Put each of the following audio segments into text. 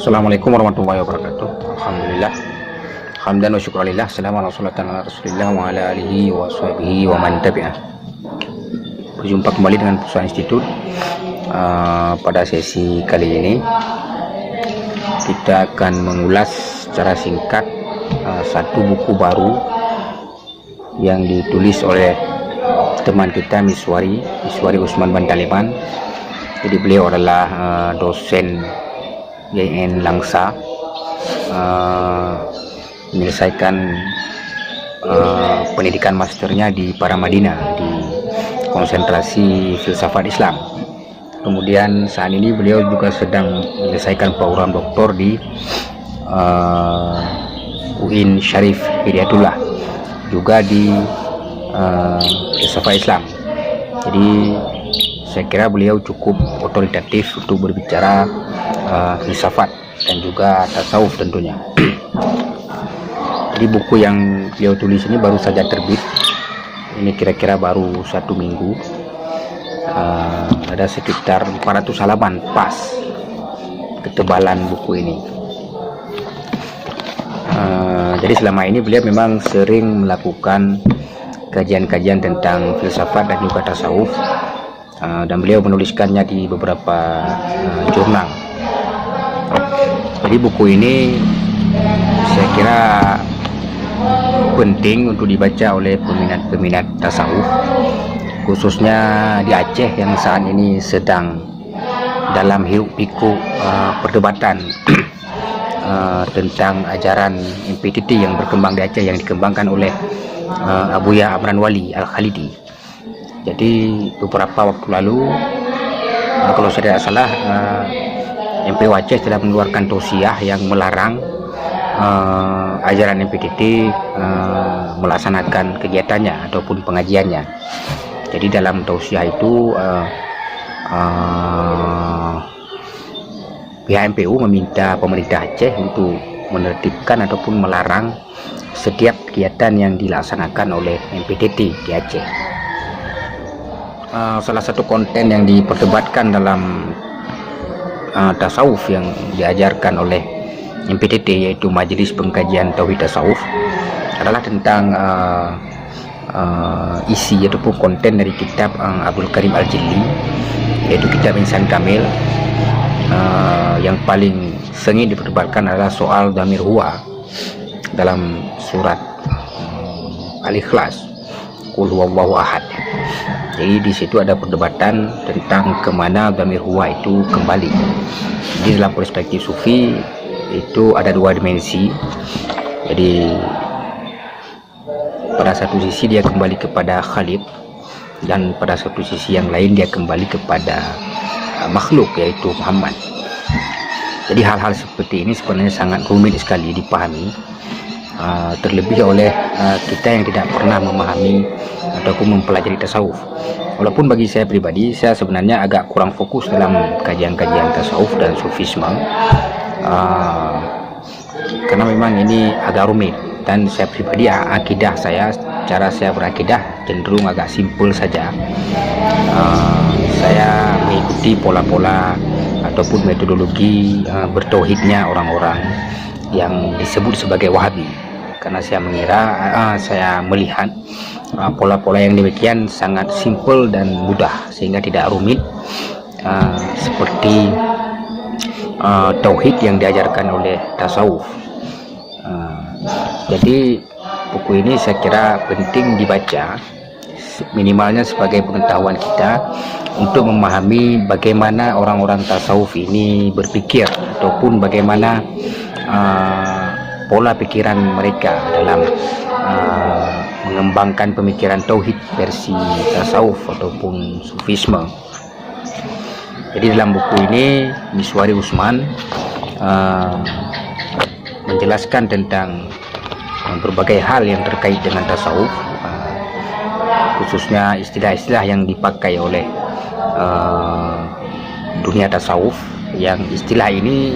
Assalamualaikum warahmatullahi wabarakatuh. Alhamdulillah. Hamdan wa syukurillah. Assalamualaikum warahmatullahi wabarakatuh. Wa ala alihi wa sahbihi wa man tabi'ah. Berjumpa kembali dengan Pusat Institut. Pada sesi kali ini kita akan mengulas secara singkat satu buku baru yang ditulis oleh teman kita Miswari Usman Bantaliman. Jadi beliau adalah dosen YN Langsa, menyelesaikan pendidikan masternya di Paramadina di konsentrasi filsafat Islam. Kemudian saat ini beliau juga sedang menyelesaikan program doktor di UIN Syarif Hidayatullah, juga di filsafat Islam. Jadi saya kira beliau cukup otoritatif untuk berbicara filsafat dan juga tasawuf tentunya. Jadi buku yang beliau tulis ini baru saja terbit. Ini kira-kira baru 1 minggu. Ada sekitar 400 halaman pas ketebalan buku ini. Jadi selama ini beliau memang sering melakukan kajian-kajian tentang filsafat dan juga tasawuf, dan beliau menuliskannya di beberapa jurnal. Jadi buku ini saya kira penting untuk dibaca oleh peminat-peminat tasawuf, khususnya di Aceh yang saat ini sedang dalam hiruk pikuk perdebatan tentang ajaran MPTT yang berkembang di Aceh, yang dikembangkan oleh Abuya Amran Wali Al-Khalidi. Jadi beberapa waktu lalu, kalau saya tidak salah, MPU Aceh telah mengeluarkan tausiah yang melarang ajaran MPTT melaksanakan kegiatannya ataupun pengajiannya. Jadi dalam tausiah itu pihak MPU meminta pemerintah Aceh untuk menertibkan ataupun melarang setiap kegiatan yang dilaksanakan oleh MPTT di Aceh. Salah satu konten yang diperdebatkan dalam tasawuf yang diajarkan oleh MPTT, yaitu Majelis Pengkajian Tauhid Tasawuf, adalah tentang isi ataupun konten dari kitab Abdul Karim Al-Jilli, yaitu kitab Insan Kamil. Yang paling sengit diperdebatkan adalah soal dhamir huwa dalam surat Al-Ikhlas, Qul huwallahu ahad. Jadi di situ ada perdebatan tentang kemana dhamir huwa itu kembali. Jadi dalam perspektif sufi itu ada 2 dimensi. Jadi pada satu sisi dia kembali kepada Khalid, dan pada satu sisi yang lain dia kembali kepada makhluk, yaitu Muhammad. Jadi hal-hal seperti ini sebenarnya sangat rumit sekali dipahami, terlebih oleh kita yang tidak pernah memahami ataupun mempelajari tasawuf. Walaupun bagi saya pribadi, saya sebenarnya agak kurang fokus dalam kajian-kajian tasawuf dan sufisme, karena memang ini agak rumit, dan saya pribadi akidah saya, cara saya berakidah cenderung agak simpel saja. Saya mengikuti pola-pola ataupun metodologi bertauhidnya orang-orang yang disebut sebagai Wahabi, karena saya melihat pola-pola yang demikian sangat simpel dan mudah, sehingga tidak rumit seperti tauhid yang diajarkan oleh tasawuf. Jadi buku ini saya kira penting dibaca, minimalnya sebagai pengetahuan kita untuk memahami bagaimana orang-orang tasawuf ini berpikir, ataupun bagaimana pola pikiran mereka dalam mengembangkan pemikiran tauhid versi tasawuf ataupun sufisme. Jadi dalam buku ini Miswari Usman menjelaskan tentang berbagai hal yang terkait dengan tasawuf, khususnya istilah-istilah yang dipakai oleh dunia tasawuf, yang istilah ini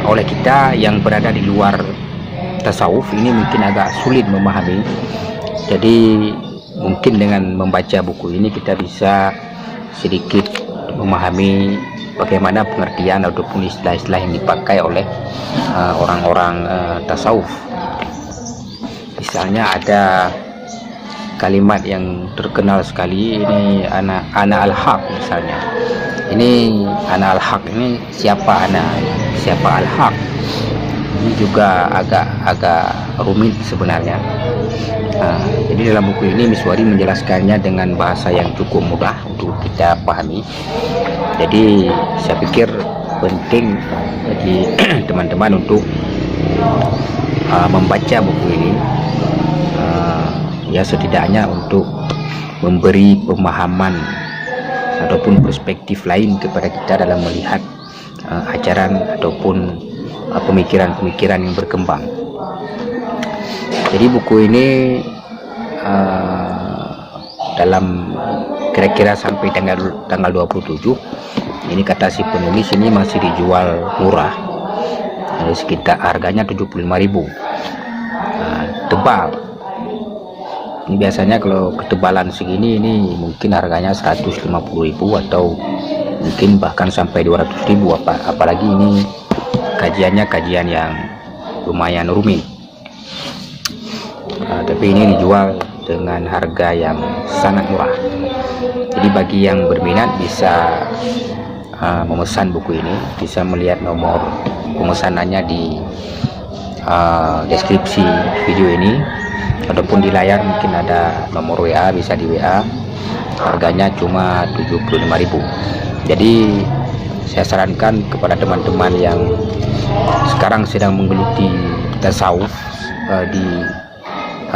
oleh kita yang berada di luar tasawuf ini mungkin agak sulit memahami. Jadi mungkin dengan membaca buku ini kita bisa sedikit memahami bagaimana pengertian ataupun istilah-istilah yang dipakai oleh orang-orang tasawuf. Misalnya ada kalimat yang terkenal sekali, ini ana al-haq misalnya. Ini ana al-haq, ini siapa al-haq? Ini juga agak rumit sebenarnya. Jadi dalam buku ini Miswari menjelaskannya dengan bahasa yang cukup mudah untuk kita pahami. Jadi saya pikir penting bagi teman-teman untuk membaca buku ini, ya setidaknya untuk memberi pemahaman ataupun perspektif lain kepada kita dalam melihat ajaran ataupun pemikiran-pemikiran yang berkembang. Jadi buku ini dalam kira-kira sampai tanggal 27, ini kata si penulis, ini masih dijual murah, sekitar harganya 75.000. Tebal. Ini biasanya kalau ketebalan segini ini mungkin harganya 150.000 atau mungkin bahkan sampai 200.000, apalagi ini kajian yang lumayan rumit. Tapi ini dijual dengan harga yang sangat murah. Jadi bagi yang berminat bisa memesan buku ini, bisa melihat nomor pemesanannya di deskripsi video ini ataupun di layar, mungkin ada nomor WA, bisa di WA. Harganya cuma 75.000. Jadi saya sarankan kepada teman-teman yang sekarang sedang menggeluti tasawuf,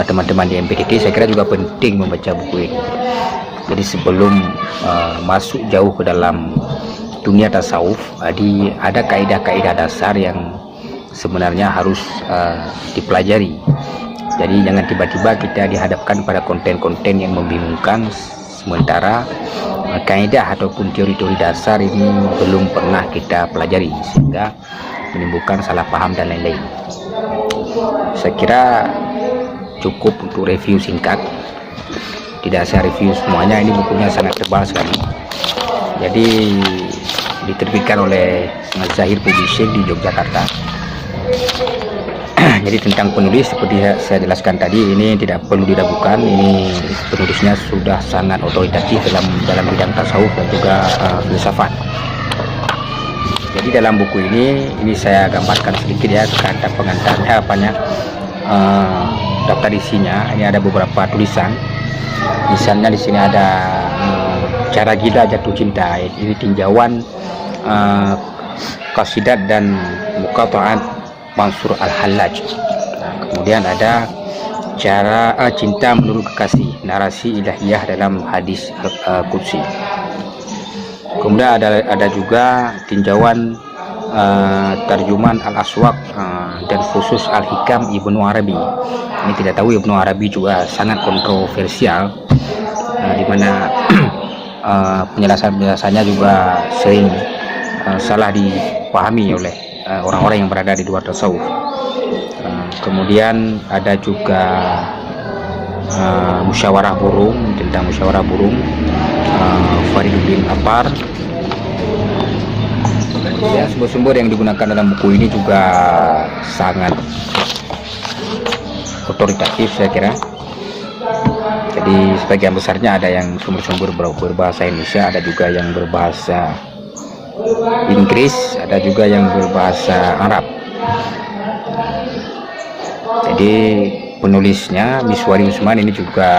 teman-teman di MPTT, saya kira juga penting membaca buku ini. Jadi sebelum masuk jauh ke dalam dunia tasawuf, ada kaidah-kaidah dasar yang sebenarnya harus dipelajari. Jadi jangan tiba-tiba kita dihadapkan pada konten-konten yang membingungkan, sementara kaidah ataupun teori-teori dasar ini belum pernah kita pelajari, sehingga menimbulkan salah paham dan lain-lain. Saya kira cukup untuk review singkat, tidak saya review semuanya. Ini bukunya sangat tebal sekali. Jadi diterbitkan oleh Zahir Publishing di Yogyakarta. Jadi tentang penulis, seperti saya jelaskan tadi, ini tidak perlu diragukan, ini penulisnya sudah sangat otoritatif dalam bidang tasawuf dan juga filsafat. Jadi dalam buku ini saya gambarkan sedikit ya, kata pengantarnya daftar isinya. Ini ada beberapa tulisan. Misalnya di sini ada cara gila jatuh cinta, ini tinjauan qasidat dan muqata'at Mansur Al-Hallaj. Kemudian ada cara cinta menurut kekasih, narasi ilahiyah dalam hadis qudsi. Kemudian ada juga tinjauan terjemahan Al-Aswaq dan khusus Al-Hikam Ibnu Arabi. Ini tidak tahu, Ibnu Arabi juga sangat kontroversial, di mana penjelasannya juga sering salah dipahami oleh orang-orang yang berada di luar tasawuf. Kemudian ada juga musyawarah burung, tentang musyawarah burung, Fariduddin Apar. Ya, sumber-sumber yang digunakan dalam buku ini juga sangat otoritatif saya kira. Jadi sebagian besarnya ada yang sumber-sumber berbahasa Indonesia, ada juga yang berbahasa Inggris, ada juga yang berbahasa Arab. Jadi penulisnya Miswari Usman ini juga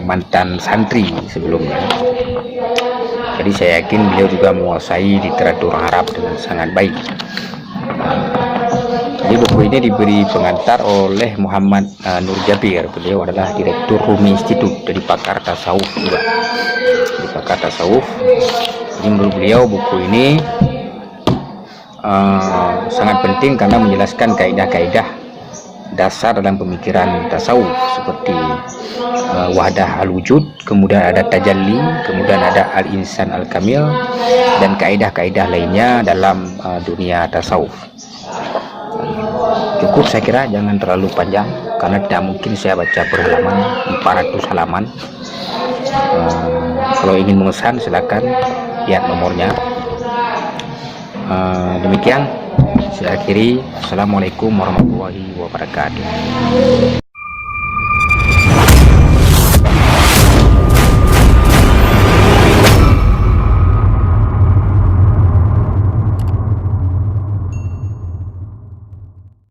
mantan santri sebelumnya. Jadi saya yakin beliau juga menguasai literatur Arab dengan sangat baik. Jadi buku ini diberi pengantar oleh Muhammad Nur Jabir. Beliau adalah direktur Rumi Institute, jadi pakar tasawuf juga. Jadi pakar tasawuf. Jadi menurut beliau buku ini sangat penting karena menjelaskan kaidah-kaidah dasar dalam pemikiran tasawuf seperti wahdah al-wujud, kemudian ada tajalli, kemudian ada al-insan al-kamil, dan kaidah-kaidah lainnya dalam dunia tasawuf. Cukup saya kira, jangan terlalu panjang karena tidak mungkin saya baca per halaman, 400 halaman. Kalau ingin memesan silakan lihat nomornya. Demikian saya akhiri. Assalamualaikum warahmatullahi wabarakatuh.